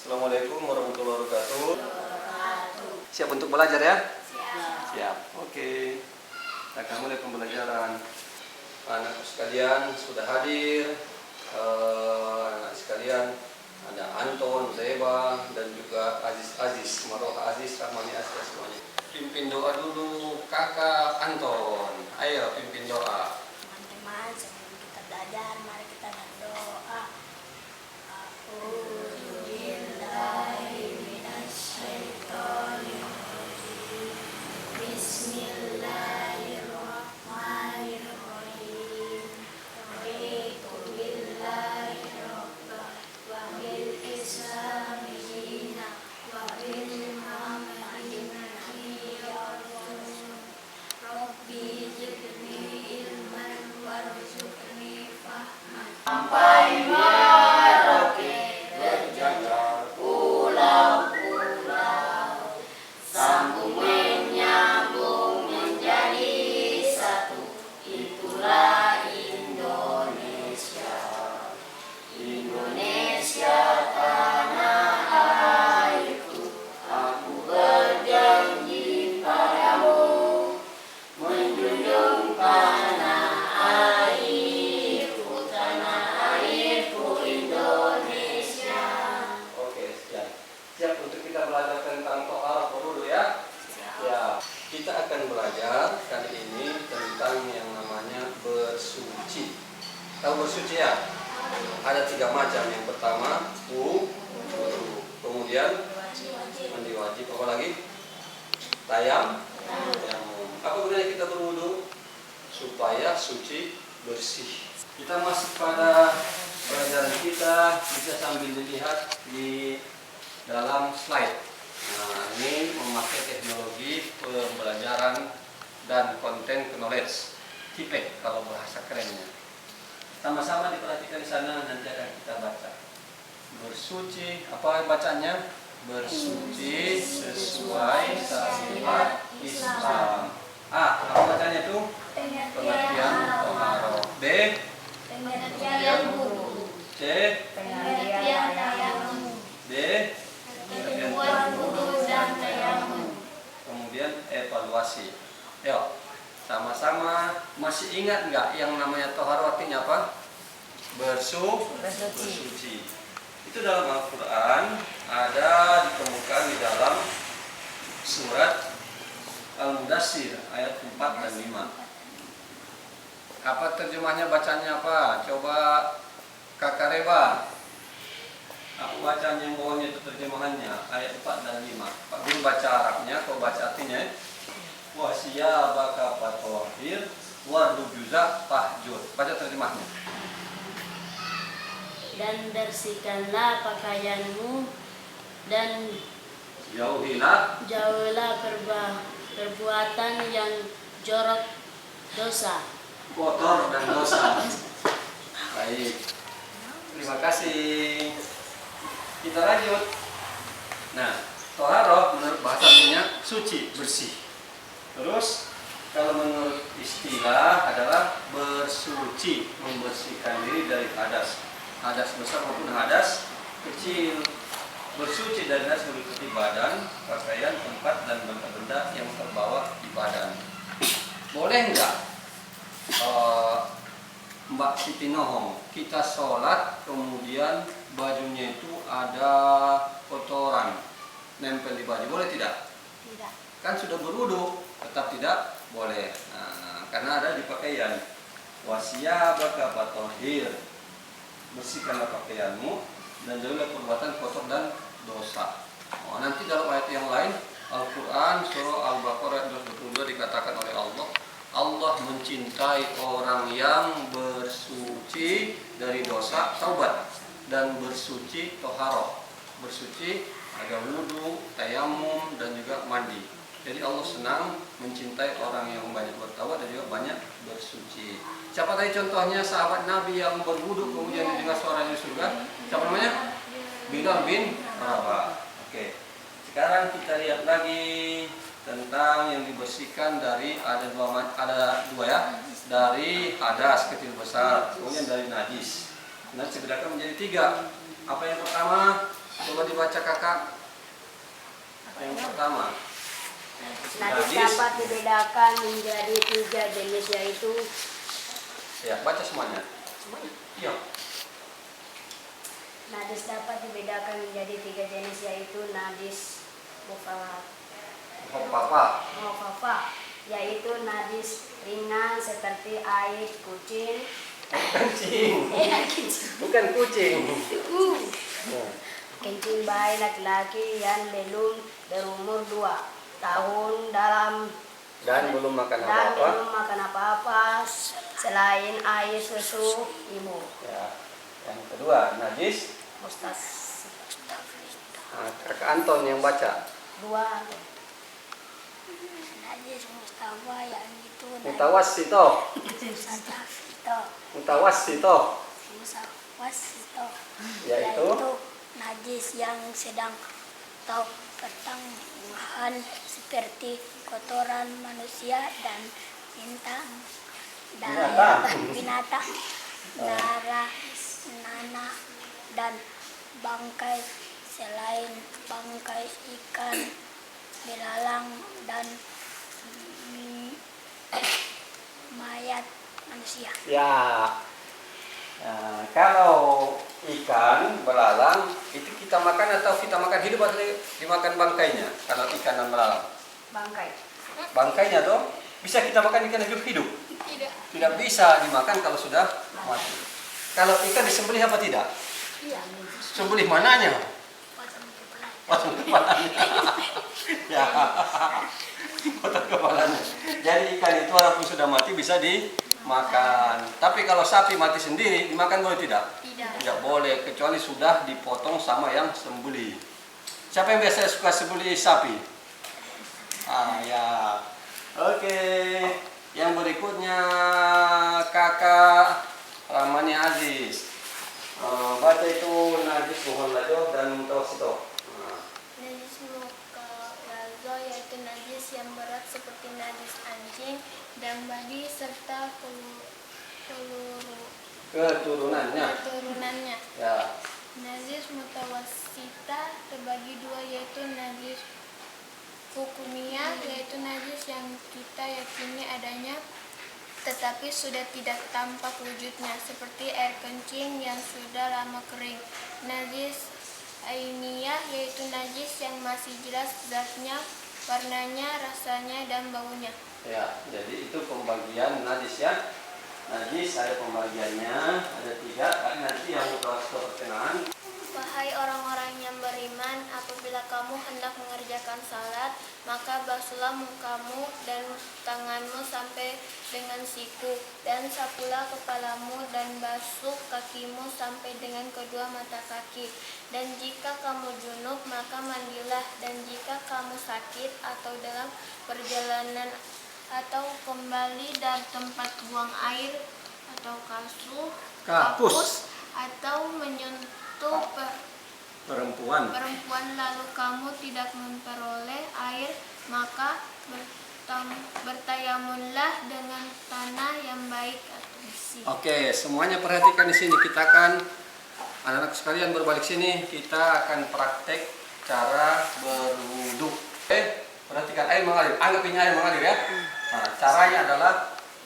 Assalamualaikum warahmatullahi wabarakatuh. Siap untuk belajar ya? Siap. Oke. Kita akan mulai pembelajaran. Anak sekalian sudah hadir. Anak sekalian ada Anton, Zeba, dan juga Aziz, Maroh Aziz, Rahmani Aziz semuanya. Pimpin doa dulu Kakak Anton. Ayo pimpin doa. Teman-teman, sebelum kita belajar, mari kita berdoa. Bismillahirrahmanirrahim. Raditu billahi rabba wa bil islami dina wa bil muhammadin nabiyya Rabbi zidni ilman warzuqni fahman. Sampai Merauke berjajar pulau-pulau, sambung menyambung menjadi satu. Itulah Indonesia. Indonesia tanah airku, aku berjanji padamu menjunjung tanah airku, Indonesia. Oke, sekian. Siap untuk kita belajar tentang to'arah dulu ya? Ya, kita akan belajar kali ini tentang yang namanya bersuci. Tahu bersuci ya? Ada 3 macam. Yang pertama, wudu. Kemudian mandi wajib. Apa lagi? Tayamum. Apa gunanya kita berwudu? Supaya suci, bersih. Kita masuk pada pelajaran kita, bisa sambil dilihat di dalam slide. Nah, ini memakai teknologi pembelajaran dan konten knowledge, TIPEC kalau bahasa kerennya. Sama-sama diperhatikan di sana, nanti akan kita baca. Bersuci, apa bacanya? Bersuci sesuai syariat Islam. A, apa bacanya itu? Pengertian toharoh. B, Pengertian wudu. C, Pengertian tayamum. D, Ketentuan wudu dan tayamum. kemudian evaluasi. Yuk, sama-sama masih ingat nggak yang namanya toharoh artinya apa? Bersuci. Itu dalam Al-Quran ada ditemukan di dalam surat Al-Mudassir ayat 4 dan 5. Apa terjemahnya, bacanya apa? Coba Kakak Reba. Aku bacanya yang bawahnya itu terjemahannya ayat 4 dan 5. Pak Guru baca Arabnya, kau baca artinya. Wasiyabaka fatahhir warjuza tahjur. Baca terjemahnya. Dan bersihkanlah pakaianmu dan Jauhilah jauhilah perbuatan yang jorok dosa. kotor dan dosa. Baik. Terima kasih. Kita lanjut. Nah, toharoh menurut bahasa artinya suci, bersih. Terus kalau menurut istilah adalah bersuci, membersihkan diri dari hadas. Hadas besar maupun hadas kecil. Bersuci dari hadas meliputi badan, pakaian, tempat, dan benda-benda yang terbawa di badan. Boleh enggak Mbak Siti Nohong, kita sholat kemudian bajunya itu ada kotoran nempel di baju, boleh tidak? Tidak. Kan sudah berwudu, tetap tidak boleh. Nah, karena ada di pakaian. Wasiyabaka fatahhir, bersihkanlah pakaianmu dan jauhilah perbuatan kotor dan dosa. Nanti dalam ayat yang lain Al-Quran surah Al-Baqarah 222 dikatakan oleh Allah mencintai orang yang bersuci dari dosa, taubat, dan bersuci toharoh. Bersuci ada wudu, tayamum, dan juga mandi. Jadi Allah senang mencintai orang yang banyak bertaubat dan juga banyak bersuci. Siapa tadi contohnya sahabat Nabi yang berwudu kemudian didengar suaranya surga? Siapa namanya? Bilal bin Rabah. Oke. Sekarang kita lihat lagi tentang yang dibersihkan dari ada dua ya, dari hadas kecil besar, kemudian dari najis. Nah, dibedakan menjadi 3. Apa yang pertama? Coba dibaca kakak. Yang pertama. Najis dapat dibedakan menjadi 3 jenis, yaitu Ya, baca semuanya. Iya. najis dapat dibedakan menjadi 3 jenis, yaitu najis mukhafafah, yaitu najis ringan seperti air kucing. Bukan kucing. Kencing bayi laki-laki yang belum berumur 2 tahun Dan belum makan dan apa-apa. belum makan apa-apa selain air susu ibu. Ya. Yang kedua, najis. Mustas. Nah, kakak Anton yang baca. 2. Najis Mustafa yang itu Mutawassito. Mutawassito. Yaitu najis yang sedang atau pertengahan seperti kotoran manusia dan binatang, darah, nanah, dan bangkai selain bangkai ikan, belalang, dan mayat manusia. ya. Nah, kalau ikan belalang itu kita makan atau kita makan hidup atau dimakan bangkainya? Kalau ikan dan belalang, Bangkai. bangkainya tuh bisa kita makan ikan hidup-hidup? Tidak bisa dimakan kalau sudah mati. Kalau ikan disembelih apa tidak? Iya. Sembelih mananya? Potong kepalanya. Ya, potong kepalanya. Jadi ikan itu walaupun sudah mati bisa dimakan. Tapi kalau sapi mati sendiri dimakan boleh tidak? Tidak boleh, kecuali sudah dipotong sama yang sembelih. Siapa yang biasa suka sembelih sapi? Ya. Oke. Yang berikutnya kakak Ramani Aziz. Baca itu najis muhallajo dan mutawassito. Najis mukhalazo yaitu najis yang berat seperti najis anjing dan babi serta keturunannya. Ya. Najis mutawassita terbagi 2 yaitu najis hukumiyah yaitu najis yang kita yakini adanya tetapi sudah tidak tampak wujudnya seperti air kencing yang sudah lama kering. Najis ainiyah yaitu najis yang masih jelas zatnya, warnanya, rasanya, dan baunya. Ya, jadi itu pembagian najis ya. Najis ada pembagiannya, ada 3. Nanti yang mutawassito pertengahan. Wahai orang-orang yang beriman, apabila kamu hendak mengerjakan salat, maka basuhlah mukamu dan tanganmu sampai dengan siku, dan sapulah kepalamu dan basuh kakimu sampai dengan kedua mata kaki. Dan jika kamu junub, maka mandilah, dan jika kamu sakit atau dalam perjalanan atau kembali dari tempat buang air atau kapus atau menyentuh Perempuan. lalu kamu tidak memperoleh air, maka bertayamunlah dengan tanah yang baik atau bersih. Oke, semuanya perhatikan di sini. Kita akan anak-anak sekalian berbalik sini. Kita akan praktek cara berwudu. Perhatikan air mengalir. Anggap ini air mengalir ya. Nah, caranya adalah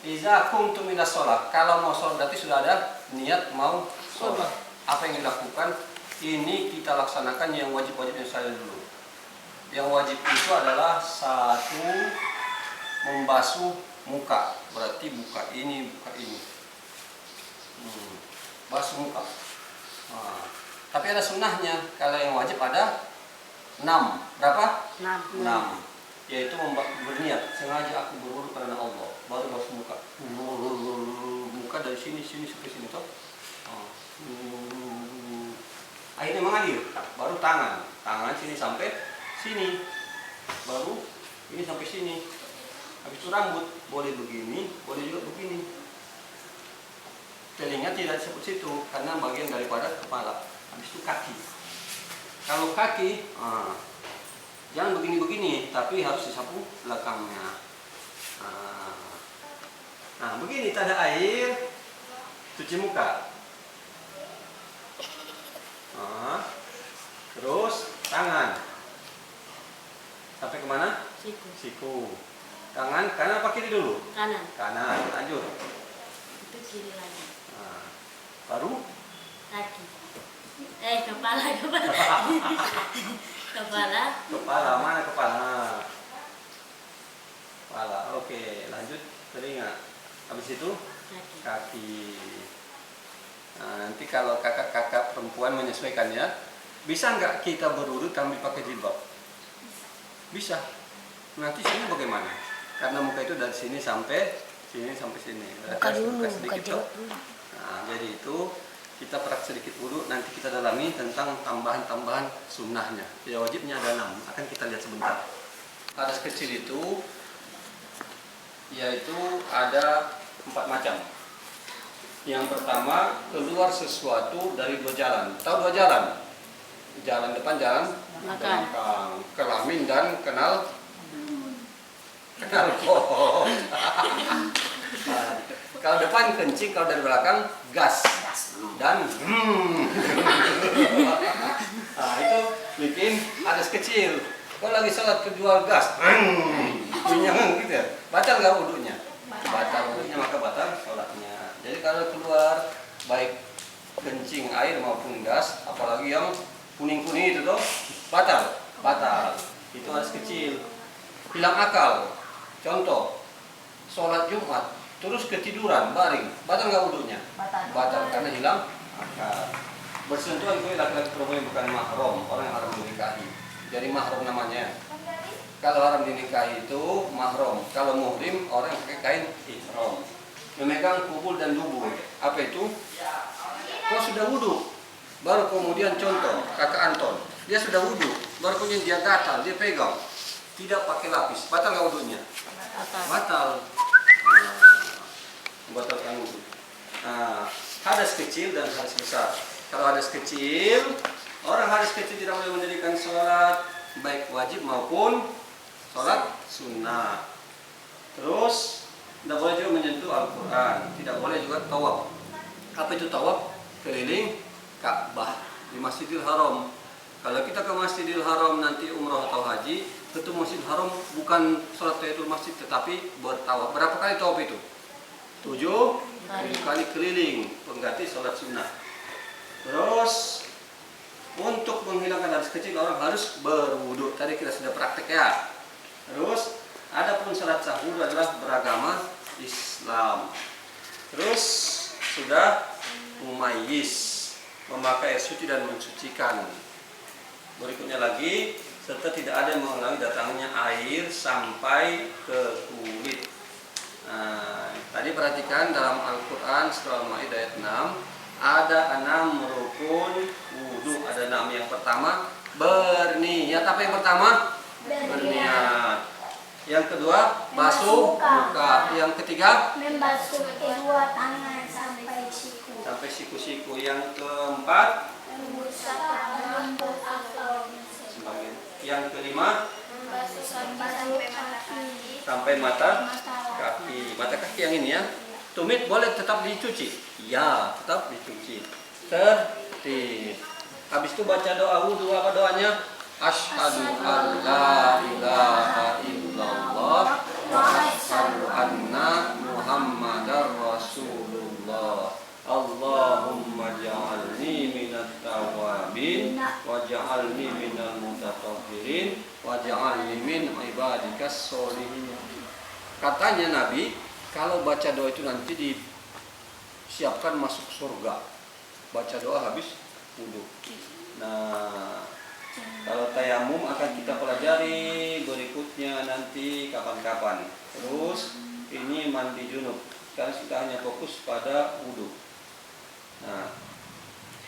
iza kuntum minas sholat. Kalau mau sholat berarti sudah ada niat mau sholat. Apa yang dilakukan? Ini kita laksanakan yang wajib-wajibnya saya dulu. Yang wajib itu adalah 1, membasuh muka. Berarti buka ini. Basuh muka. Nah, tapi ada sunnahnya. Kalau yang wajib ada 6. Berapa? 6. Yaitu berniat. Sengaja aku berwudu karena Allah. Baru basuh muka. Muka dari sini sampai sini toh. Akhirnya mengalir, baru tangan sini sampai sini, baru ini sampai sini. Habis itu rambut boleh begini, boleh juga begini. Telinga tidak disebut situ karena bagian daripada kepala. Habis itu kaki. Kalau kaki, jangan begini-begini, tapi harus disapu belakangnya. Nah, begini tanda air, cuci muka. Terus tangan. Sampai kemana? Siku. Siku. Tangan kanan apa kiri dulu? Kanan. Kanan. Lanjut. Itu kiri lagi. Nah, baru Kaki. Kepala. Kepala. kepala. Mana kepala? Kepala. Oke, lanjut telinga. Habis itu Kaki. kaki. Nah, nanti kalau kakak-kakak perempuan menyesuaikan ya, bisa nggak kita berurut sambil pakai jilbab? Bisa. Nanti sini bagaimana? Karena muka itu dari sini sampai sini. Buka dulu, buka sedikit jilbab toh. dulu. Nah, jadi itu kita perak sedikit dulu. Nanti kita dalami tentang tambahan-tambahan sunnahnya. Ya wajibnya ada 6. Akan kita lihat sebentar. Hadas kecil itu yaitu ada 4 macam. Yang pertama, keluar sesuatu dari 2 jalan. Tahu 2 jalan? Jalan depan, jalan Belakang. Kelamin dan kenal pot. Nah, kalau depan kencing, kalau dari belakang gas dan nah, itu bikin hadas kecil. Kalau lagi sholat kedua gas, minyak gitu ya. Batal nggak wudunya? Batal wudunya, maka batal sholatnya. Jadi kalau keluar baik kencing air maupun gas, apalagi yang kuning-kuning itu tuh batal. Itu hadas kecil. Hilang akal. Contoh, sholat Jumat terus ketiduran baring, batal nggak wudunya? Batal karena hilang akal. Bersentuhan itu laki-laki perempuan bukan mahram, orang yang haram dinikahi. Jadi mahram namanya. Kalau haram dinikahi itu mahram. Kalau muhrim orang yang pakai kain ihram. Memegang kubul dan dubur. Apa itu? Kau sudah wudu. Baru kemudian contoh kakak Anton, dia sudah wudu, baru kemudian dia gatal, dia pegang, tidak pakai lapis, batal nggak wudunya? Batal. Batalkan wudu. Nah, hadas kecil dan hadas besar. Kalau hadas kecil, orang hadas kecil tidak boleh mendirikan sholat baik wajib maupun sholat sunnah. Terus tidak boleh juga menyentuh Al-Quran, tidak boleh juga tawaf. Apa itu tawaf? Keliling Ka'bah di Masjidil Haram. Kalau kita ke Masjidil Haram nanti umrah atau haji, ke Masjidil Haram bukan sholat tahiyatul masjid tetapi bertawaf. Berapa kali tawaf itu? 7 kali keliling, pengganti sholat sunnah. Terus untuk menghilangkan hadas kecil orang harus berwudu. Tadi kita sudah praktek ya. Terus adapun sholat sahur adalah beragama Islam. Terus sudah mumayyiz, memakai air suci dan mensucikan. Berikutnya lagi, serta tidak ada yang menghalangi datangnya air sampai ke kulit. Nah, tadi perhatikan dalam Al-Quran surah Al-Maidah ayat 6 ada 6 rukun wudu. Ada 6. Yang pertama berniat. Apa yang pertama? Berniat. Yang kedua basuh muka. Yang ketiga Membasuh kedua tangan sampai siku. sampai siku-siku. Yang keempat Mengusap rambut atau sebagian. Yang kelima membasuh sampai mata kaki. sampai mata kaki. Mata kaki yang ini ya. Tumit boleh tetap dicuci? Ya, tetap dicuci. Tertib. Habis itu baca doa wudu. Apa doanya? Asyhadu an la ilaha illallah wa asyhadu anna Muhammadar Rasulullah. Allahumma ja'alni minat tawabin wa ja'alni minal mutatahhirin wa ja'alni min ibadikas sholihin. Katanya Nabi, kalau baca doa itu nanti disiapkan masuk surga. Baca doa habis wudu. Nah, kalau tayamum akan kita pelajari berikutnya nanti kapan-kapan. Terus ini mandi junub. Sekarang kita hanya fokus pada wudu. Nah,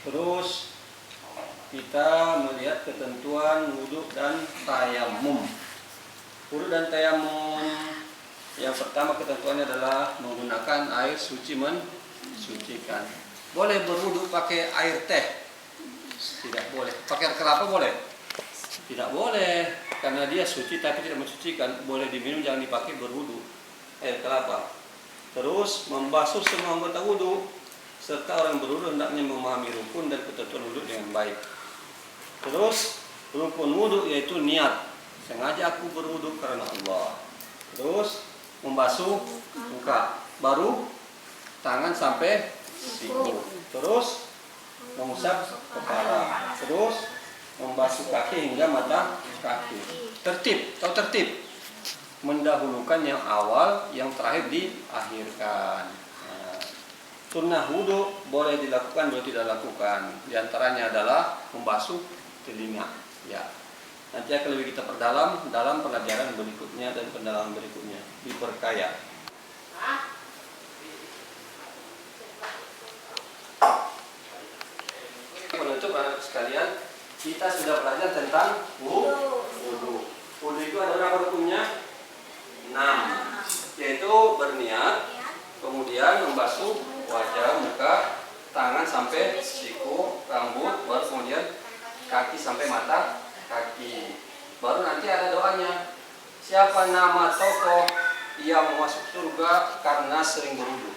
terus kita melihat ketentuan wudu dan tayamum. Wudu dan tayamum, yang pertama ketentuannya adalah menggunakan air suci mensucikan. Boleh berwudu pakai air teh? Tidak boleh. Pakai air kelapa boleh? Tidak boleh, karena dia suci tapi tidak mensucikan. Boleh diminum, jangan dipakai berwudu. Air kelapa. Terus membasuh semua anggota wudu, serta orang berwudu hendaknya memahami rukun dan ketentuan wudu dengan baik. Terus rukun wudhu yaitu niat. Sengaja aku berwudhu karena Allah. Terus membasuh muka, baru tangan sampai siku. Terus mengusap kepala. Terus membasuh kaki hingga mata kaki. Tertib, tahu tertib? Mendahulukan yang awal, yang terakhir diakhirkan. Nah, sunnah wudhu boleh dilakukan, boleh tidak lakukan. Di antaranya adalah membasuh telinga. Ya, nanti akan lebih kita perdalam dalam pelajaran berikutnya dan pendalaman berikutnya. Diperkaya. Penutup anak sekalian, kita sudah belajar tentang wudhu. Wudhu itu ada berapa rukunnya? 6, yaitu berniat, kemudian membasuh wajah, muka, tangan sampai siku, rambut, baru kemudian kaki sampai mata kaki. Baru nanti ada doanya. Siapa nama tokoh yang masuk surga karena sering berwudu?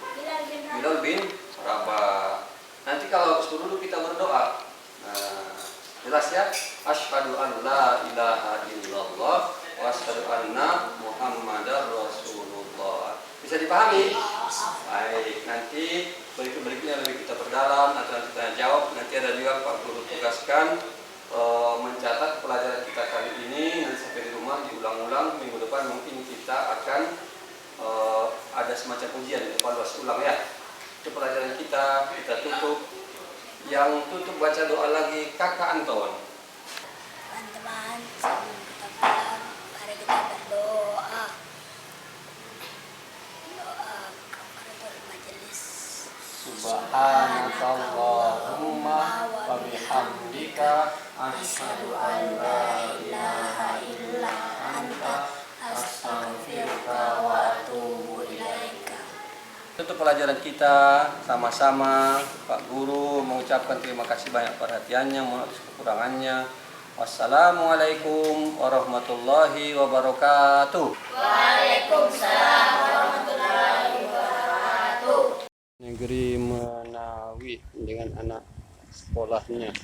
Bilal bin Rabah. Nanti kalau habis berwudu kita berdoa. Nah, jelas ya? Asyhadu an la ilaha illallah wa asyhadu anna Muhammadar Rasulullah. Bisa dipahami? Baik, nanti berikutnya lebih kita perdalam atau nanti tanya jawab. Nanti ada juga Pak Guru tugaskan mencatat pelajaran kita kali ini. Nanti sampai di rumah diulang-ulang. Minggu depan mungkin kita akan ada semacam ujian, evaluasi ulang ya. Itu pelajaran kita tutup. Yang tutup baca doa lagi Kakak Anton. Teman-teman, sebelum kita pulang, mari kita berdoa. Doa kafaratul majelis. Subhanakallahumma wa bihamdika asyhadu an la ilaha illa anta astaghfiruka wa atubu ilaika. Tutup pelajaran kita sama-sama. Pak Guru mengucapkan terima kasih banyak perhatiannya, mohon atas kekurangannya. Wassalamualaikum warahmatullahi wabarakatuh. Waalaikumsalam warahmatullahi wabarakatuh. Negeri Menawi dengan anak sekolahnya.